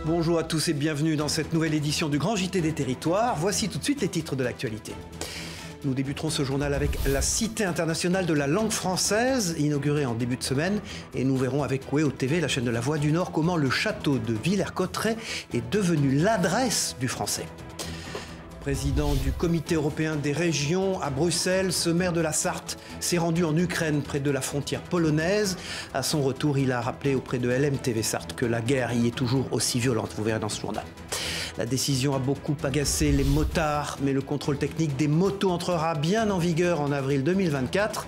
Bonjour à tous et bienvenue dans cette nouvelle édition du Grand JT des Territoires. Voici tout de suite les titres de l'actualité. Nous débuterons ce journal avec la Cité internationale de la langue française, inaugurée en début de semaine. Et nous verrons avec WEO TV, la chaîne de la Voix du Nord, comment le château de Villers-Cotterêts est devenu l'adresse du français. Président du Comité européen des régions à Bruxelles, ce maire de la Sarthe s'est rendu en Ukraine près de la frontière polonaise. À son retour, il a rappelé auprès de LMTV Sarthe que la guerre y est toujours aussi violente. Vous verrez dans ce journal. La décision a beaucoup agacé les motards, mais le contrôle technique des motos entrera bien en vigueur en avril 2024,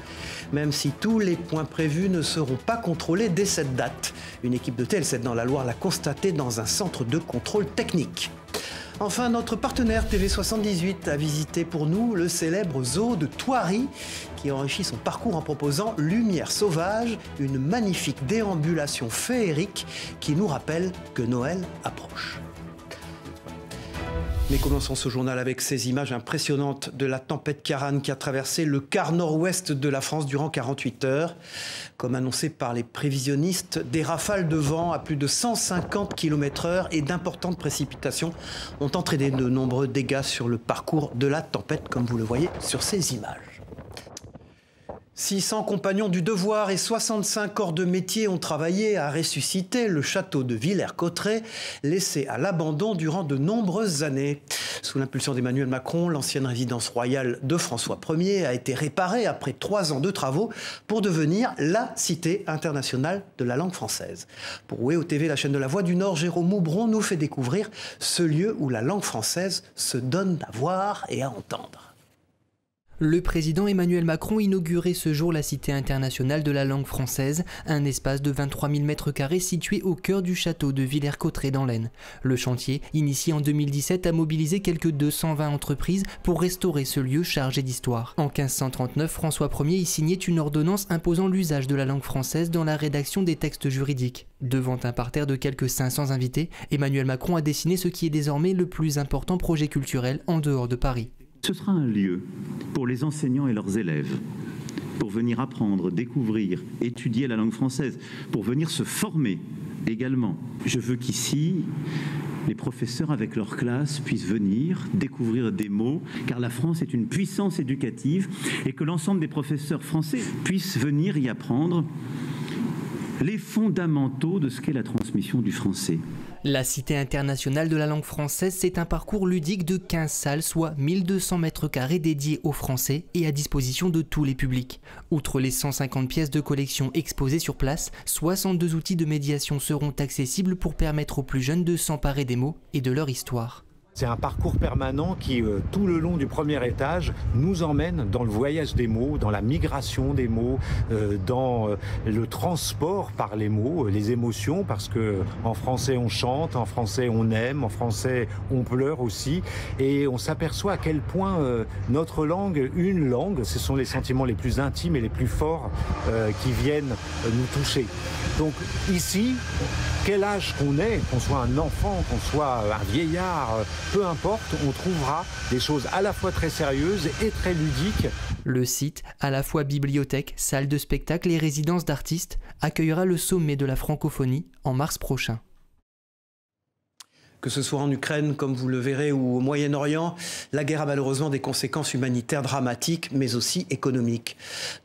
même si tous les points prévus ne seront pas contrôlés dès cette date. Une équipe de TL7 dans la Loire l'a constaté dans un centre de contrôle technique. Enfin, notre partenaire TV78 a visité pour nous le célèbre zoo de Thoiry qui enrichit son parcours en proposant Lumière sauvage, une magnifique déambulation féerique qui nous rappelle que Noël approche. Mais commençons ce journal avec ces images impressionnantes de la tempête Ciarán qui a traversé le quart nord-ouest de la France durant 48 heures. Comme annoncé par les prévisionnistes, des rafales de vent à plus de 150 km/h et d'importantes précipitations ont entraîné de nombreux dégâts sur le parcours de la tempête, comme vous le voyez sur ces images. 600 compagnons du devoir et 65 corps de métier ont travaillé à ressusciter le château de Villers-Cotterêts, laissé à l'abandon durant de nombreuses années. Sous l'impulsion d'Emmanuel Macron, l'ancienne résidence royale de François Ier a été réparée après 3 ans de travaux pour devenir la Cité internationale de la langue française. Pour WEO TV, la chaîne de la Voix du Nord, Jérôme Moubron nous fait découvrir ce lieu où la langue française se donne à voir et à entendre. Le président Emmanuel Macron inaugurait ce jour la Cité internationale de la langue française, un espace de 23 000 m² situé au cœur du château de Villers-Cotterêts dans l'Aisne. Le chantier, initié en 2017, a mobilisé quelques 220 entreprises pour restaurer ce lieu chargé d'histoire. En 1539, François Ier y signait une ordonnance imposant l'usage de la langue française dans la rédaction des textes juridiques. Devant un parterre de quelques 500 invités, Emmanuel Macron a dessiné ce qui est désormais le plus important projet culturel en dehors de Paris. Ce sera un lieu pour les enseignants et leurs élèves, pour venir apprendre, découvrir, étudier la langue française, pour venir se former également. Je veux qu'ici, les professeurs avec leur classe puissent venir découvrir des mots, car la France est une puissance éducative, et que l'ensemble des professeurs français puissent venir y apprendre les fondamentaux de ce qu'est la transmission du français. La Cité internationale de la langue française, c'est un parcours ludique de 15 salles, soit 1200 m² dédiés aux Français et à disposition de tous les publics. Outre les 150 pièces de collection exposées sur place, 62 outils de médiation seront accessibles pour permettre aux plus jeunes de s'emparer des mots et de leur histoire. C'est un parcours permanent qui, tout le long du premier étage, nous emmène dans le voyage des mots, dans la migration des mots, dans le transport par les mots, les émotions, parce que en français on chante, en français on aime, en français on pleure aussi, et on s'aperçoit à quel point notre langue, une langue, ce sont les sentiments les plus intimes et les plus forts qui viennent nous toucher. Donc ici, quel âge qu'on ait, qu'on soit un enfant, qu'on soit un vieillard, peu importe, on trouvera des choses à la fois très sérieuses et très ludiques. Le site, à la fois bibliothèque, salle de spectacle et résidence d'artistes, accueillera le sommet de la francophonie en mars prochain. Que ce soit en Ukraine, comme vous le verrez, ou au Moyen-Orient, la guerre a malheureusement des conséquences humanitaires dramatiques, mais aussi économiques.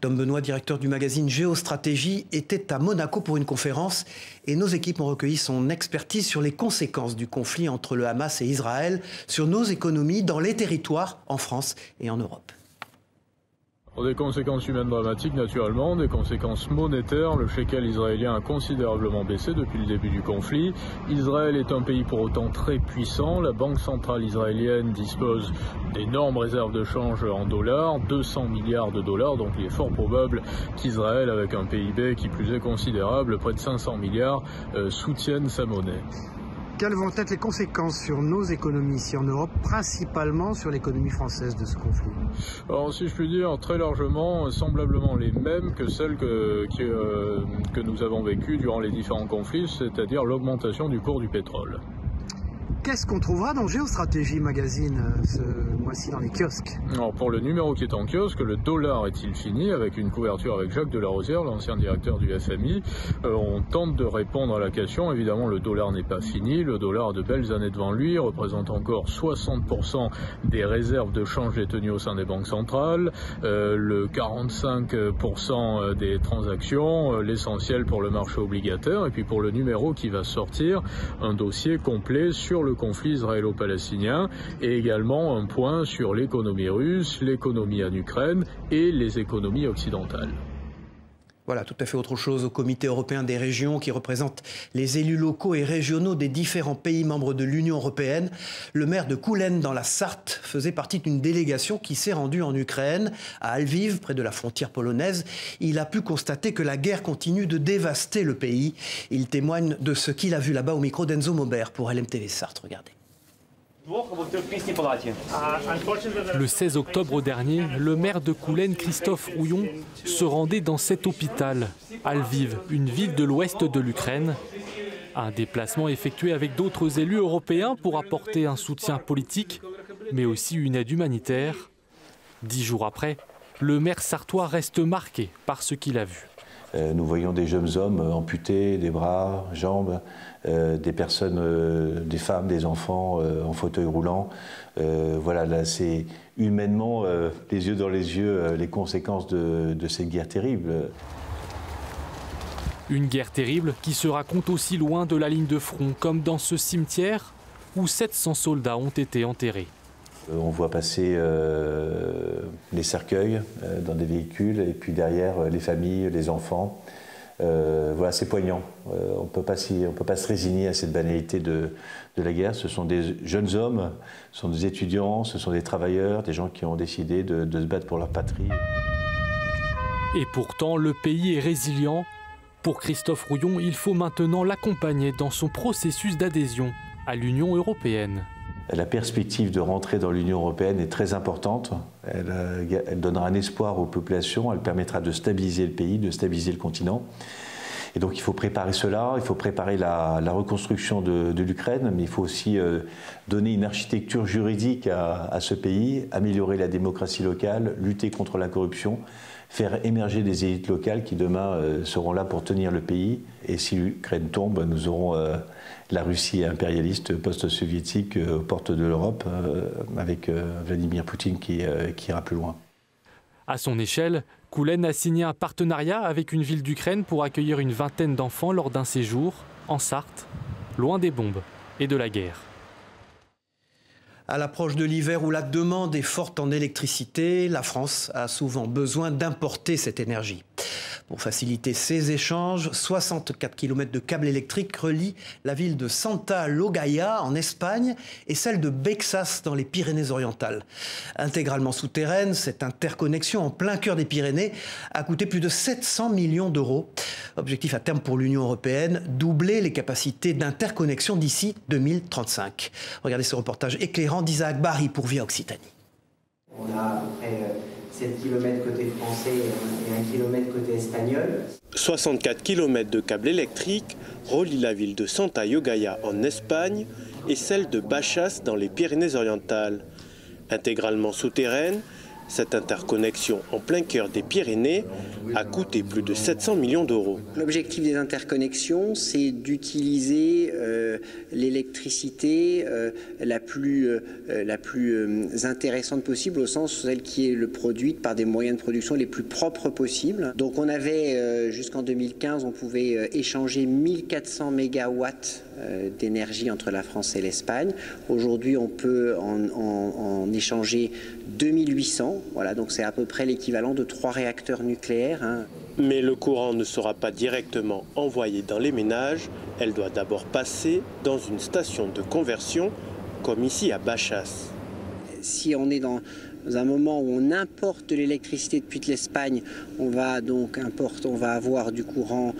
Dom Benoît, directeur du magazine Géostratégie, était à Monaco pour une conférence et nos équipes ont recueilli son expertise sur les conséquences du conflit entre le Hamas et Israël, sur nos économies dans les territoires, en France et en Europe. Des conséquences humaines dramatiques naturellement, des conséquences monétaires. Le shekel israélien a considérablement baissé depuis le début du conflit. Israël est un pays pour autant très puissant. La banque centrale israélienne dispose d'énormes réserves de change en dollars, 200 milliards de dollars, donc il est fort probable qu'Israël, avec un PIB qui plus est considérable, près de 500 milliards, soutienne sa monnaie. Quelles vont être les conséquences sur nos économies ici en Europe, principalement sur l'économie française de ce conflit? Alors, si je puis dire, très largement, semblablement les mêmes que celles que nous avons vécues durant les différents conflits, c'est-à-dire l'augmentation du cours du pétrole. Qu'est-ce qu'on trouvera dans Géostratégie Magazine ce mois-ci dans les kiosques? Alors pour le numéro qui est en kiosque, le dollar est-il fini, avec une couverture avec Jacques Delarosière, l'ancien directeur du FMI. On tente de répondre à la question. Évidemment, le dollar n'est pas fini. Le dollar a de belles années devant lui, représente encore 60% des réserves de change détenues au sein des banques centrales, le 45% des transactions, l'essentiel pour le marché obligataire. Et puis pour le numéro qui va sortir, un dossier complet sur le conflit israélo-palestinien et également un point sur l'économie russe, l'économie en Ukraine et les économies occidentales. Voilà, tout à fait autre chose au Comité européen des régions qui représente les élus locaux et régionaux des différents pays membres de l'Union européenne. Le maire de Koulen dans la Sarthe faisait partie d'une délégation qui s'est rendue en Ukraine, à Lviv, près de la frontière polonaise. Il a pu constater que la guerre continue de dévaster le pays. Il témoigne de ce qu'il a vu là-bas au micro d'Enzo Maubert pour LMTV Sarthe. Regardez. Le 16 octobre dernier, le maire de Koulen, Christophe Rouillon, se rendait dans cet hôpital, à Lviv, une ville de l'ouest de l'Ukraine. Un déplacement effectué avec d'autres élus européens pour apporter un soutien politique, mais aussi une aide humanitaire. 10 jours après, le maire sartois reste marqué par ce qu'il a vu. Nous voyons des jeunes hommes amputés, des bras, jambes, des personnes, des femmes, des enfants en fauteuil roulant. Voilà, là c'est humainement, les yeux dans les yeux, les conséquences de cette guerre terrible. Une guerre terrible qui se raconte aussi loin de la ligne de front, comme dans ce cimetière où 700 soldats ont été enterrés. On voit passer les cercueils dans des véhicules et puis derrière les familles, les enfants. Voilà, c'est poignant. On ne peut pas se résigner à cette banalité de la guerre. Ce sont des jeunes hommes, ce sont des étudiants, ce sont des travailleurs, des gens qui ont décidé de se battre pour leur patrie. Et pourtant, le pays est résilient. Pour Christophe Rouillon, il faut maintenant l'accompagner dans son processus d'adhésion à l'Union européenne. La perspective de rentrer dans l'Union européenne est très importante. Elle donnera un espoir aux populations, elle permettra de stabiliser le pays, de stabiliser le continent. Et donc il faut préparer cela, il faut préparer la reconstruction de l'Ukraine, mais il faut aussi donner une architecture juridique à ce pays, améliorer la démocratie locale, lutter contre la corruption, faire émerger des élites locales qui demain seront là pour tenir le pays. Et si l'Ukraine tombe, nous aurons la Russie impérialiste post-soviétique aux portes de l'Europe, avec Vladimir Poutine qui ira plus loin. À son échelle, Koulen a signé un partenariat avec une ville d'Ukraine pour accueillir une vingtaine d'enfants lors d'un séjour en Sarthe, loin des bombes et de la guerre. À l'approche de l'hiver où la demande est forte en électricité, la France a souvent besoin d'importer cette énergie. Pour faciliter ces échanges, 64 km de câbles électriques relient la ville de Santa Llogaia en Espagne et celle de Bexas dans les Pyrénées-Orientales. Intégralement souterraine, cette interconnexion en plein cœur des Pyrénées a coûté plus de 700 millions d'euros. Objectif à terme pour l'Union européenne, doubler les capacités d'interconnexion d'ici 2035. Regardez ce reportage éclairant d'Isaac Barry pour Via Occitanie. On a à peu près 7 km côté français et 1 km côté espagnol. 64 km de câbles électriques relient la ville de Santa Llogaia en Espagne et celle de Baixas dans les Pyrénées-Orientales. Intégralement souterraine, cette interconnexion en plein cœur des Pyrénées a coûté plus de 700 millions d'euros. L'objectif des interconnexions, c'est d'utiliser l'électricité la plus intéressante possible, au sens celle qui est produite par des moyens de production les plus propres possibles. Donc on avait, jusqu'en 2015, on pouvait échanger 1400 mégawatts d'énergie entre la France et l'Espagne. Aujourd'hui, on peut en échanger 2800. Voilà, donc c'est à peu près l'équivalent de 3 réacteurs nucléaires. Mais le courant ne sera pas directement envoyé dans les ménages. Elle doit d'abord passer dans une station de conversion, comme ici à Baixas. Si on est dans un moment où on importe de l'électricité depuis l'Espagne, on va avoir du courant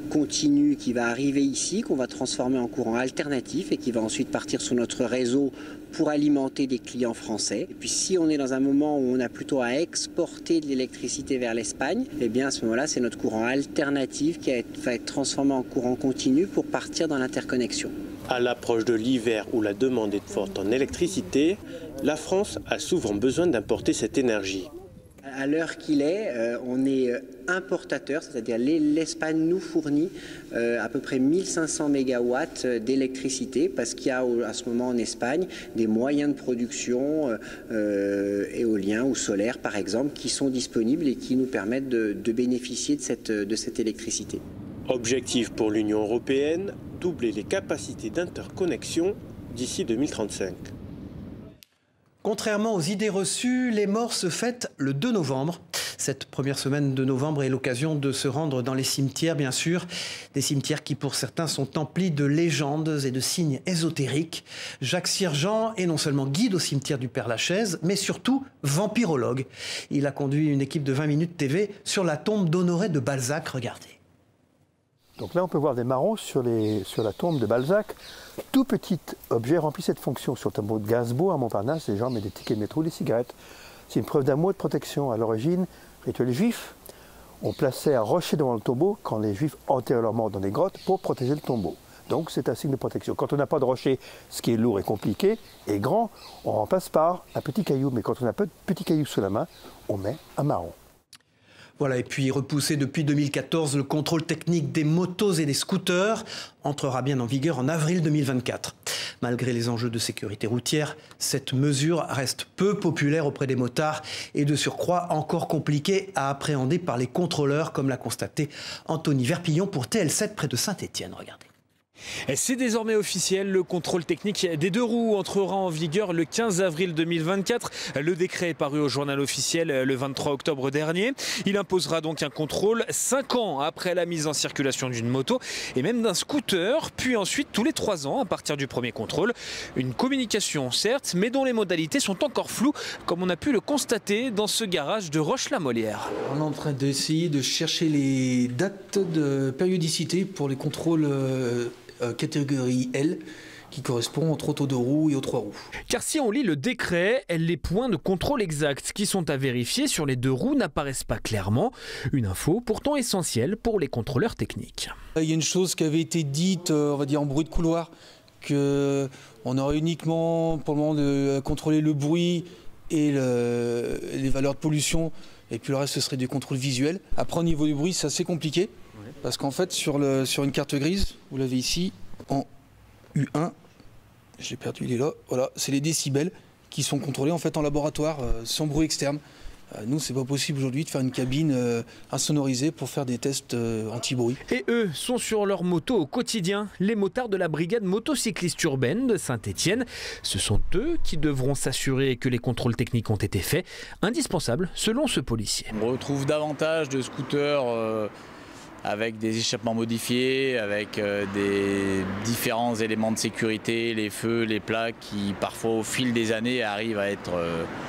continu qui va arriver ici, qu'on va transformer en courant alternatif et qui va ensuite partir sur notre réseau pour alimenter des clients français. Et puis si on est dans un moment où on a plutôt à exporter de l'électricité vers l'Espagne, eh bien à ce moment-là, c'est notre courant alternatif qui va être transformé en courant continu pour partir dans l'interconnexion. À l'approche de l'hiver où la demande est forte en électricité, la France a souvent besoin d'importer cette énergie. À l'heure qu'il est, on est importateur, c'est-à-dire l'Espagne nous fournit à peu près 1500 mégawatts d'électricité parce qu'il y a à ce moment en Espagne des moyens de production éoliens ou solaires par exemple qui sont disponibles et qui nous permettent de bénéficier de cette électricité. Objectif pour l'Union européenne, doubler les capacités d'interconnexion d'ici 2035. Contrairement aux idées reçues, les morts se fêtent le 2 novembre. Cette première semaine de novembre est l'occasion de se rendre dans les cimetières, bien sûr. Des cimetières qui, pour certains, sont emplis de légendes et de signes ésotériques. Jacques Sirjean est non seulement guide au cimetière du Père-Lachaise, mais surtout vampirologue. Il a conduit une équipe de 20 minutes TV sur la tombe d'Honoré de Balzac. Regardez. Donc là, on peut voir des marrons sur la tombe de Balzac. Tout petit objet remplit cette fonction. Sur le tableau de Gainsbourg à Montparnasse, les gens mettent des tickets de métro ou des cigarettes. C'est une preuve d'amour et de protection. À l'origine, rituel juif, on plaçait un rocher devant le tombeau quand les juifs enterraient leurs morts dans des grottes pour protéger le tombeau. Donc c'est un signe de protection. Quand on n'a pas de rocher, ce qui est lourd et compliqué et grand, on remplace par un petit caillou. Mais quand on n'a pas de petit caillou sous la main, on met un marron. Voilà, et puis repoussé depuis 2014, le contrôle technique des motos et des scooters entrera bien en vigueur en avril 2024. Malgré les enjeux de sécurité routière, cette mesure reste peu populaire auprès des motards et de surcroît encore compliquée à appréhender par les contrôleurs, comme l'a constaté Anthony Verpillon pour TL7 près de Saint-Étienne. Regardez. C'est désormais officiel, le contrôle technique des deux roues entrera en vigueur le 15 avril 2024. Le décret est paru au journal officiel le 23 octobre dernier. Il imposera donc un contrôle 5 ans après la mise en circulation d'une moto et même d'un scooter, puis ensuite tous les 3 ans à partir du premier contrôle. Une communication certes, mais dont les modalités sont encore floues, comme on a pu le constater dans ce garage de Roche-la-Molière. On est en train d'essayer de chercher les dates de périodicité pour les contrôles catégorie L qui correspond aux trottos de roues et aux 3 roues. Car si on lit le décret, les points de contrôle exacts qui sont à vérifier sur les 2 roues n'apparaissent pas clairement. Une info pourtant essentielle pour les contrôleurs techniques. Il y a une chose qui avait été dite, on va dire en bruit de couloir, qu'on aurait uniquement pour le moment de contrôler le bruit et les valeurs de pollution, et puis le reste ce serait des contrôles visuels. Après au niveau du bruit c'est assez compliqué. Parce qu'en fait, sur une carte grise, vous l'avez ici, en U1, je l'ai perdu, il est là, voilà, c'est les décibels qui sont contrôlés en fait en laboratoire, sans bruit externe. Nous, c'est pas possible aujourd'hui de faire une cabine insonorisée pour faire des tests anti-bruit. Et eux sont sur leur moto au quotidien, les motards de la brigade motocycliste urbaine de Saint-Étienne. Ce sont eux qui devront s'assurer que les contrôles techniques ont été faits, indispensables selon ce policier. On retrouve davantage de scooters avec des échappements modifiés, avec des différents éléments de sécurité, les feux, les plaques qui parfois au fil des années arrivent à être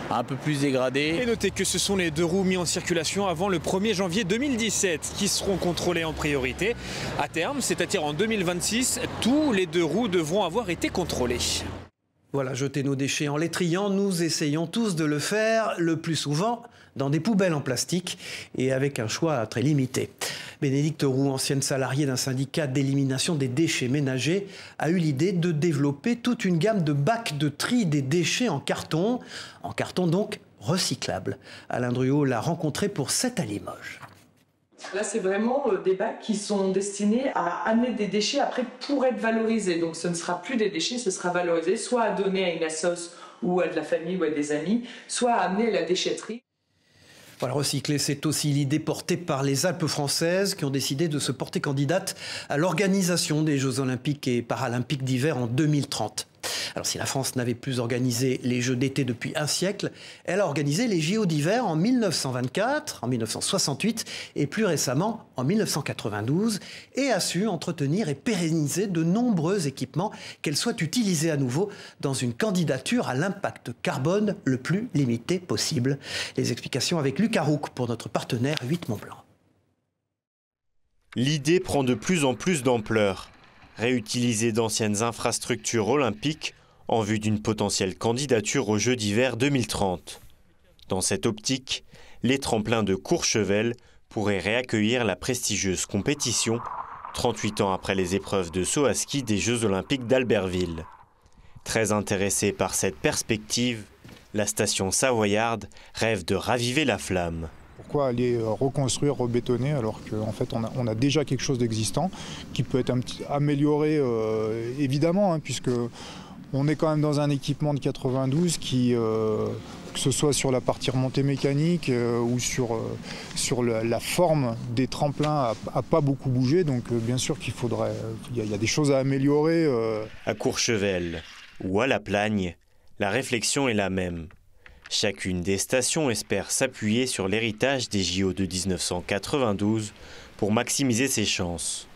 un peu plus dégradés. Et notez que ce sont les 2 roues mis en circulation avant le 1er janvier 2017 qui seront contrôlées en priorité. À terme, c'est-à-dire en 2026, tous les 2 roues devront avoir été contrôlés. Voilà, jeter nos déchets en les triant, nous essayons tous de le faire, le plus souvent dans des poubelles en plastique et avec un choix très limité. Bénédicte Roux, ancienne salariée d'un syndicat d'élimination des déchets ménagers, a eu l'idée de développer toute une gamme de bacs de tri des déchets en carton donc recyclable. Alain Druot l'a rencontré pour 7 à Limoges. Là, c'est vraiment des bacs qui sont destinés à amener des déchets après pour être valorisés. Donc ce ne sera plus des déchets, ce sera valorisé, soit à donner à une assoce ou à de la famille ou à des amis, soit à amener à la déchetterie. Voilà, recycler, c'est aussi l'idée portée par les Alpes françaises qui ont décidé de se porter candidate à l'organisation des Jeux olympiques et paralympiques d'hiver en 2030. Alors si la France n'avait plus organisé les Jeux d'été depuis un siècle, elle a organisé les JO d'hiver en 1924, en 1968 et plus récemment en 1992 et a su entretenir et pérenniser de nombreux équipements, qu'elles soient utilisées à nouveau dans une candidature à l'impact carbone le plus limité possible. Les explications avec Lucas Rouc pour notre partenaire 8 Mont-Blanc. L'idée prend de plus en plus d'ampleur. Réutiliser d'anciennes infrastructures olympiques en vue d'une potentielle candidature aux Jeux d'hiver 2030. Dans cette optique, les tremplins de Courchevel pourraient réaccueillir la prestigieuse compétition 38 ans après les épreuves de saut à ski des Jeux Olympiques d'Albertville. Très intéressée par cette perspective, la station savoyarde rêve de raviver la flamme. Pourquoi aller reconstruire, rebétonner, alors qu'en fait on a déjà quelque chose d'existant qui peut être amélioré évidemment, hein, puisque on est quand même dans un équipement de 92 qui, que ce soit sur la partie remontée mécanique ou sur la forme des tremplins, a pas beaucoup bougé. Donc bien sûr qu'il faudrait, il y a des choses à améliorer. À Courchevel ou à La Plagne, la réflexion est la même. Chacune des stations espère s'appuyer sur l'héritage des JO de 1992 pour maximiser ses chances.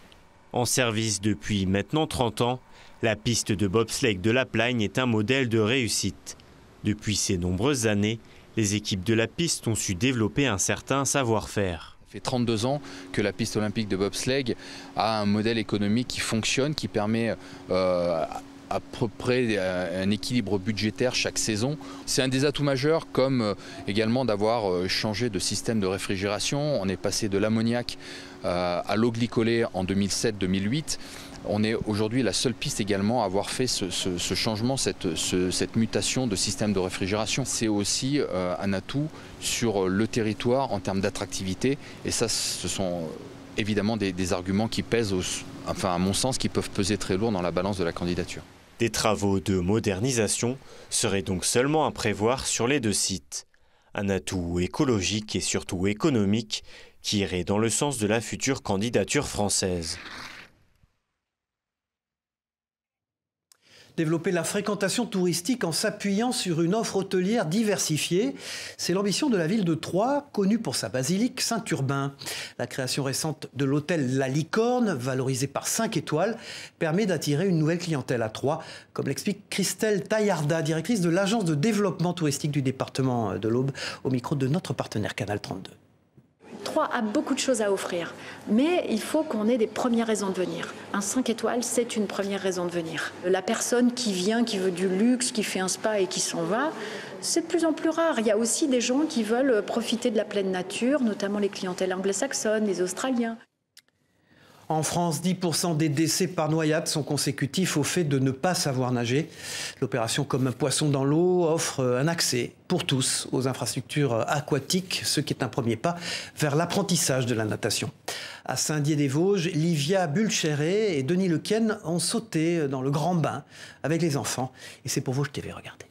En service depuis maintenant 30 ans, la piste de bobsleigh de La Plagne est un modèle de réussite. Depuis ces nombreuses années, les équipes de la piste ont su développer un certain savoir-faire. Ça fait 32 ans que la piste olympique de bobsleigh a un modèle économique qui fonctionne, qui permet à peu près un équilibre budgétaire chaque saison. C'est un des atouts majeurs, comme également d'avoir changé de système de réfrigération. On est passé de l'ammoniac à l'eau glycolée en 2007-2008. On est aujourd'hui la seule piste également à avoir fait ce changement, cette mutation de système de réfrigération. C'est aussi un atout sur le territoire en termes d'attractivité. Et ça, ce sont évidemment des arguments qui pèsent, enfin à mon sens, qui peuvent peser très lourd dans la balance de la candidature. Des travaux de modernisation seraient donc seulement à prévoir sur les deux sites. Un atout écologique et surtout économique qui irait dans le sens de la future candidature française. Développer la fréquentation touristique en s'appuyant sur une offre hôtelière diversifiée. C'est l'ambition de la ville de Troyes, connue pour sa basilique Saint-Urbain. La création récente de l'hôtel La Licorne, valorisé par 5 étoiles, permet d'attirer une nouvelle clientèle à Troyes, comme l'explique Christelle Taillarda, directrice de l'agence de développement touristique du département de l'Aube, au micro de notre partenaire Canal 32. Troyes a beaucoup de choses à offrir, mais il faut qu'on ait des premières raisons de venir. Un 5 étoiles, c'est une première raison de venir. La personne qui vient, qui veut du luxe, qui fait un spa et qui s'en va, c'est de plus en plus rare. Il y a aussi des gens qui veulent profiter de la pleine nature, notamment les clientèles anglo-saxonnes, les Australiens. En France, 10% des décès par noyade sont consécutifs au fait de ne pas savoir nager. L'opération Comme un poisson dans l'eau offre un accès pour tous aux infrastructures aquatiques, ce qui est un premier pas vers l'apprentissage de la natation. À Saint-Dié-des-Vosges, Livia Bulcheret et Denis Lequesne ont sauté dans le grand bain avec les enfants. Et c'est pour Vosges TV, regardez.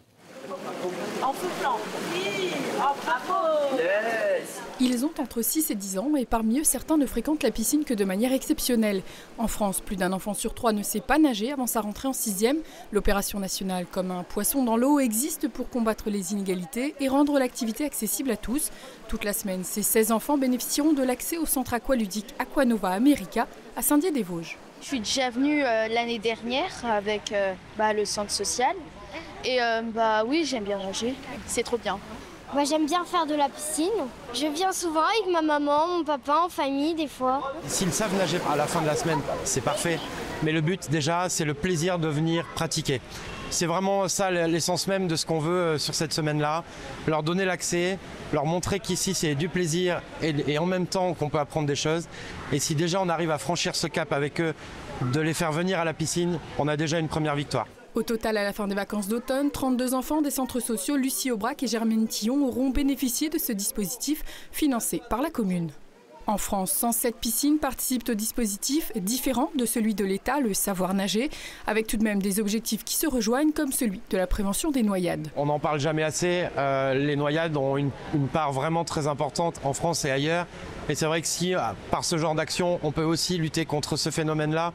En soufflant. Oui, oh, bravo. Yes. Ils ont entre 6 et 10 ans et parmi eux, certains ne fréquentent la piscine que de manière exceptionnelle. En France, plus d'un enfant sur 3 ne sait pas nager avant sa rentrée en 6e. L'opération nationale Comme un poisson dans l'eau existe pour combattre les inégalités et rendre l'activité accessible à tous. Toute la semaine, ces 16 enfants bénéficieront de l'accès au centre aqualudique Aquanova America à Saint-Dié-des-Vosges. Je suis déjà venue l'année dernière avec le centre social et oui, j'aime bien nager, c'est trop bien. Moi, j'aime bien faire de la piscine. Je viens souvent avec ma maman, mon papa, en famille des fois. S'ils savent nager à la fin de la semaine, c'est parfait. Mais le but déjà, c'est le plaisir de venir pratiquer. C'est vraiment ça l'essence même de ce qu'on veut sur cette semaine-là. Leur donner l'accès, leur montrer qu'ici c'est du plaisir et en même temps qu'on peut apprendre des choses. Et si déjà on arrive à franchir ce cap avec eux, de les faire venir à la piscine, on a déjà une première victoire. Au total, à la fin des vacances d'automne, 32 enfants des centres sociaux Lucie Aubrac et Germaine Tillon auront bénéficié de ce dispositif financé par la commune. En France, 107 piscines participent au dispositif différent de celui de l'État, le savoir nager, avec tout de même des objectifs qui se rejoignent comme celui de la prévention des noyades. On n'en parle jamais assez, les noyades ont une part vraiment très importante en France et ailleurs. Et c'est vrai que si, par ce genre d'action, on peut aussi lutter contre ce phénomène-là,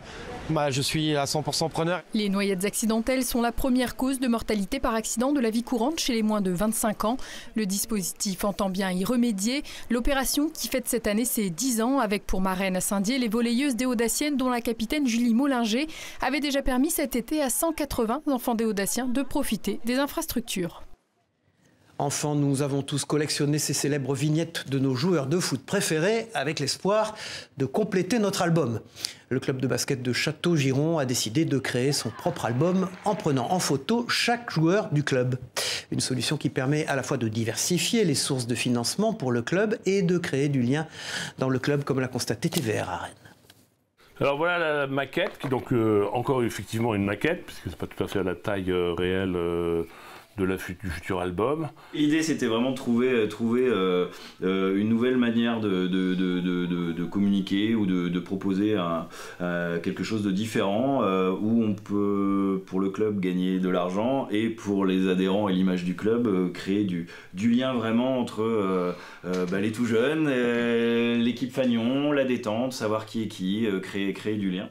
je suis à 100% preneur. Les noyades accidentelles sont la première cause de mortalité par accident de la vie courante chez les moins de 25 ans. Le dispositif entend bien y remédier. L'opération qui fête cette année ses 10 ans, avec pour marraine à Saint-Dié les volleyeuses déodaciennes dont la capitaine Julie Mollinger avait déjà permis cet été à 180 enfants déodaciens de profiter des infrastructures. Enfants, nous avons tous collectionné ces célèbres vignettes de nos joueurs de foot préférés avec l'espoir de compléter notre album. Le club de basket de Château-Giron a décidé de créer son propre album en prenant en photo chaque joueur du club. Une solution qui permet à la fois de diversifier les sources de financement pour le club et de créer du lien dans le club, comme l'a constaté TVR à Rennes. Alors voilà la maquette, qui donc encore effectivement une maquette, puisque c'est pas tout à fait à la taille réelle du futur album. L'idée c'était vraiment de trouver une nouvelle manière de communiquer ou de proposer quelque chose de différent où on peut pour le club gagner de l'argent et pour les adhérents et l'image du club créer du lien vraiment entre les tout jeunes, l'équipe Fagnon, la détente, savoir qui est qui, créer du lien.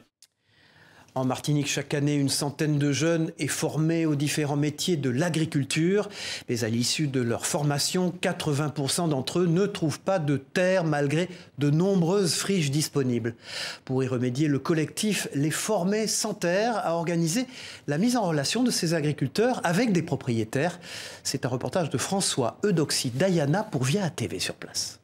En Martinique, chaque année, une centaine de jeunes est formée aux différents métiers de l'agriculture. Mais à l'issue de leur formation, 80% d'entre eux ne trouvent pas de terre malgré de nombreuses friches disponibles. Pour y remédier, le collectif Les Formés sans terre a organisé la mise en relation de ces agriculteurs avec des propriétaires. C'est un reportage de François Eudoxie Dayana pour Via TV sur place.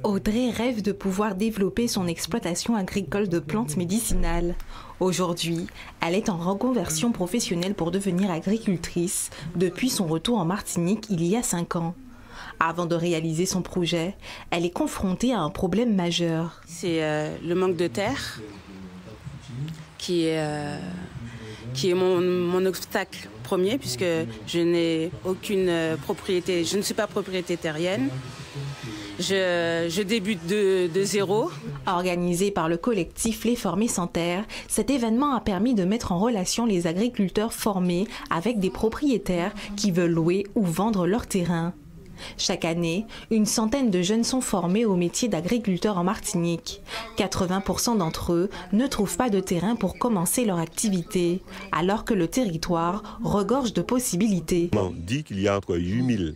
Audrey rêve de pouvoir développer son exploitation agricole de plantes médicinales. Aujourd'hui, elle est en reconversion professionnelle pour devenir agricultrice depuis son retour en Martinique il y a 5 ans. Avant de réaliser son projet, elle est confrontée à un problème majeur. C'est le manque de terre qui est mon obstacle premier, puisque je n'ai aucune propriété, je ne suis pas propriété terrienne. Je débute de zéro. Organisé par le collectif Les Formés sans terre, cet événement a permis de mettre en relation les agriculteurs formés avec des propriétaires qui veulent louer ou vendre leur terrain. Chaque année, une centaine de jeunes sont formés au métier d'agriculteur en Martinique. 80% d'entre eux ne trouvent pas de terrain pour commencer leur activité, alors que le territoire regorge de possibilités. On dit qu'il y a entre 8 000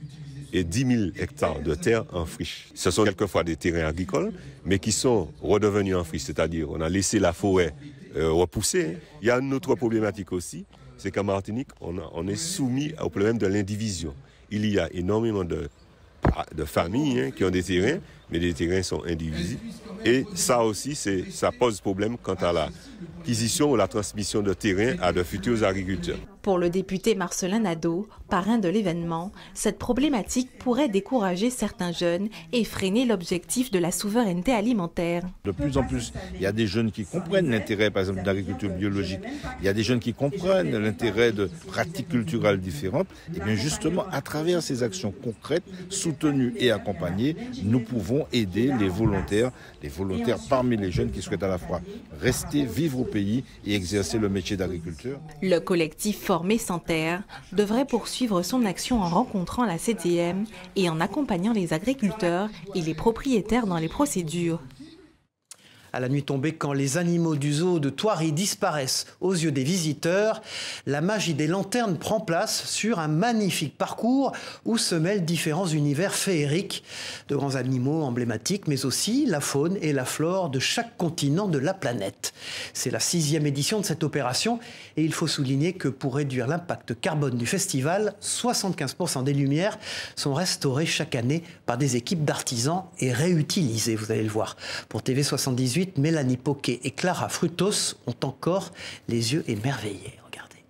et 10 000 hectares de terre en friche. Ce sont quelquefois des terrains agricoles, mais qui sont redevenus en friche, c'est-à-dire on a laissé la forêt repousser. Il y a une autre problématique aussi, c'est qu'en Martinique, on est soumis au problème de l'indivision. Il y a énormément de familles qui ont des terrains, mais les terrains sont indivisibles. Et ça aussi, ça pose problème quant à l'acquisition ou la transmission de terrains à de futurs agriculteurs. Pour le député Marcelin Nadeau, parrain de l'événement, cette problématique pourrait décourager certains jeunes et freiner l'objectif de la souveraineté alimentaire. De plus en plus, il y a des jeunes qui comprennent l'intérêt, par exemple, de l'agriculture biologique. Il y a des jeunes qui comprennent l'intérêt de pratiques culturelles différentes. Et bien justement, à travers ces actions concrètes, soutenues et accompagnées, nous pouvons aider les volontaires parmi les jeunes qui souhaitent à la fois rester, vivre au pays et exercer le métier d'agriculteur. Le collectif Formés sans terre devrait poursuivre son action en rencontrant la CTM et en accompagnant les agriculteurs et les propriétaires dans les procédures. À la nuit tombée, quand les animaux du zoo de Thoiry disparaissent aux yeux des visiteurs, la magie des lanternes prend place sur un magnifique parcours où se mêlent différents univers féeriques, de grands animaux emblématiques, mais aussi la faune et la flore de chaque continent de la planète. C'est la 6e édition de cette opération et il faut souligner que pour réduire l'impact carbone du festival, 75% des lumières sont restaurées chaque année par des équipes d'artisans et réutilisées, vous allez le voir. Pour TV78, Mélanie Poquet et Clara Frutos ont encore les yeux émerveillés. Regardez.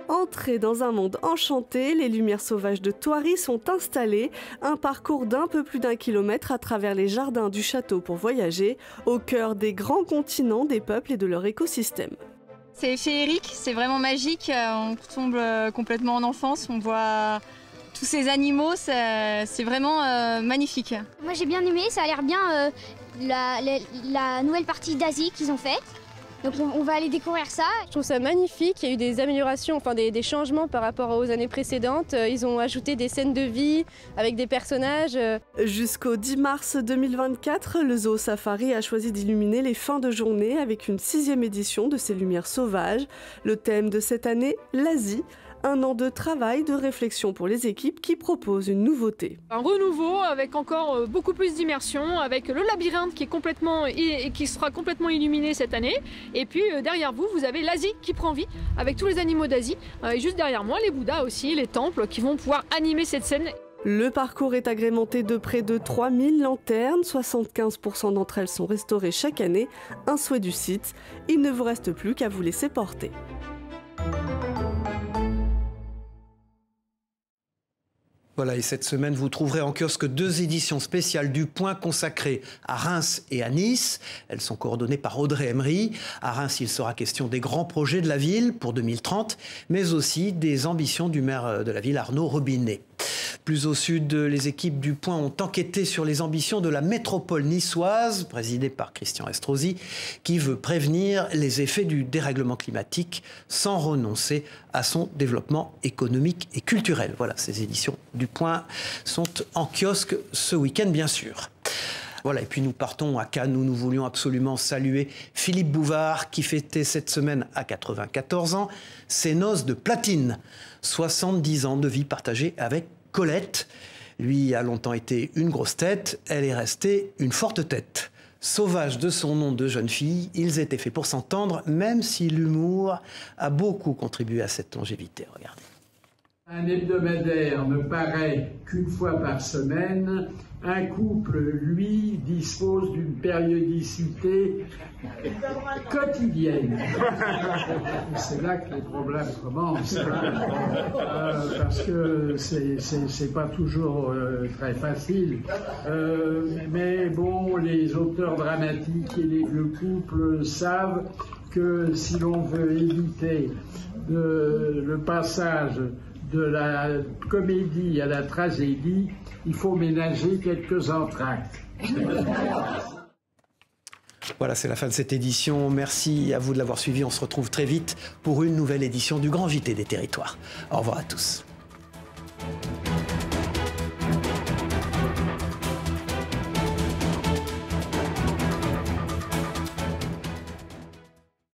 Entrés dans un monde enchanté, les Lumières Sauvages de Thoiry sont installées. Un parcours d'un peu plus d'1 kilomètre à travers les jardins du château pour voyager, au cœur des grands continents des peuples et de leur écosystème. C'est féerique, c'est vraiment magique. On tombe complètement en enfance, on voit tous ces animaux, c'est vraiment magnifique. Moi j'ai bien aimé, ça a l'air bien la nouvelle partie d'Asie qu'ils ont faite. Donc on va aller découvrir ça. Je trouve ça magnifique, il y a eu des améliorations, enfin des changements par rapport aux années précédentes. Ils ont ajouté des scènes de vie avec des personnages. Jusqu'au 10 mars 2024, le Zoo Safari a choisi d'illuminer les fins de journée avec une 6e édition de ces Lumières Sauvages. Le thème de cette année, l'Asie. Un an de travail, de réflexion pour les équipes qui proposent une nouveauté. Un renouveau avec encore beaucoup plus d'immersion, avec le labyrinthe qui sera complètement illuminé cette année. Et puis derrière vous, vous avez l'Asie qui prend vie avec tous les animaux d'Asie. Et juste derrière moi, les Bouddhas aussi, les temples qui vont pouvoir animer cette scène. Le parcours est agrémenté de près de 3000 lanternes, 75% d'entre elles sont restaurées chaque année. Un souhait du site, il ne vous reste plus qu'à vous laisser porter. Voilà, et cette semaine, vous trouverez en kiosque 2 éditions spéciales du Point consacrées à Reims et à Nice. Elles sont coordonnées par Audrey Emery. À Reims, il sera question des grands projets de la ville pour 2030, mais aussi des ambitions du maire de la ville, Arnaud Robinet. Plus au sud, les équipes du Point ont enquêté sur les ambitions de la métropole niçoise, présidée par Christian Estrosi, qui veut prévenir les effets du dérèglement climatique sans renoncer à son développement économique et culturel. Voilà, ces éditions du Point sont en kiosque ce week-end, bien sûr. Voilà, et puis nous partons à Cannes où nous voulions absolument saluer Philippe Bouvard qui fêtait cette semaine à 94 ans ses noces de platine. 70 ans de vie partagée avec Colette. Lui a longtemps été une grosse tête, elle est restée une forte tête. Sauvages de son nom de jeune fille, ils étaient faits pour s'entendre, même si l'humour a beaucoup contribué à cette longévité. Regardez. Un hebdomadaire ne paraît qu'une fois par semaine. Un couple, lui, dispose d'une périodicité quotidienne. C'est là que les problèmes commencent, parce que c'est pas toujours très facile. Mais bon, les auteurs dramatiques et le couple savent que si l'on veut éviter le passage de la comédie à la tragédie, il faut ménager quelques entr'actes. Voilà, c'est la fin de cette édition. Merci à vous de l'avoir suivi. On se retrouve très vite pour une nouvelle édition du Grand JT des Territoires. Au revoir à tous.